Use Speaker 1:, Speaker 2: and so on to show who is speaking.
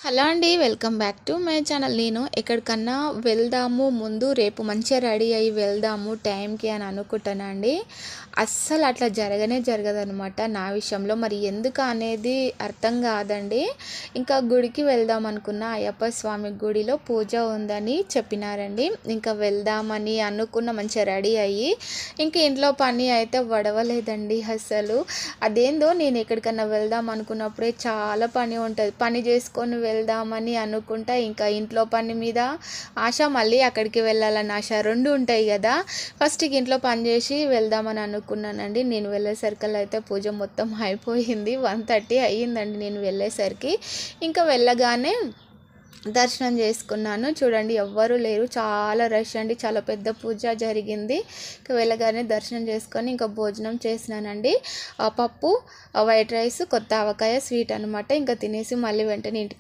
Speaker 1: Hello అండి. Welcome back to my channel. నేను ఎక్కడికన్నా వెళ్దాము, ముందు రేపు మంచిగా రెడీ అయ్యి వెళ్దాము టైంకి అని అనుకుంటానండి. అస్సలు అట్లా జరగనే జరగదనమాట నా విషయంలో. మరి ఎందుకు అనేది అర్థం కాదండి. ఇంకా గుడికి వెళ్దాం అనుకున్న, అయ్యప్ప స్వామి గుడిలో పూజ ఉందని చెప్పినారండి. ఇంకా వెళ్దామని అనుకున్న, మంచిగా రెడీ అయ్యి ఇంక ఇంట్లో పని అయితే వడవలేదండి అసలు. అదేందో నేను ఎక్కడికన్నా వెళ్దాం అనుకున్నప్పుడే చాలా పని ఉంటుంది. పని చేసుకొని వెళ్దామని అనుకుంటా, ఇంకా ఇంట్లో పని మీద ఆశ, మళ్ళీ అక్కడికి వెళ్ళాలని ఆశ, రెండు ఉంటాయి కదా. ఫస్ట్కి ఇంట్లో పని చేసి వెళ్దామని అనుకున్నానండి. నేను వెళ్ళేసరికి అయితే పూజ మొత్తం అయిపోయింది. 1:30 అయ్యిందండి నేను వెళ్ళేసరికి. ఇంకా వెళ్ళగానే దర్శనం చేసుకున్నాను. చూడండి, ఎవ్వరూ లేరు, చాలా రష్ అండి. చాలా పెద్ద పూజ జరిగింది. ఇంకా వెళ్ళగానే దర్శనం చేసుకొని ఇంకా భోజనం చేసినానండి. పప్పు, వైట్ రైస్, కొత్త ఆవకాయ, స్వీట్ అనమాట. ఇంకా తినేసి మళ్ళీ వెంటనే ఇంటికి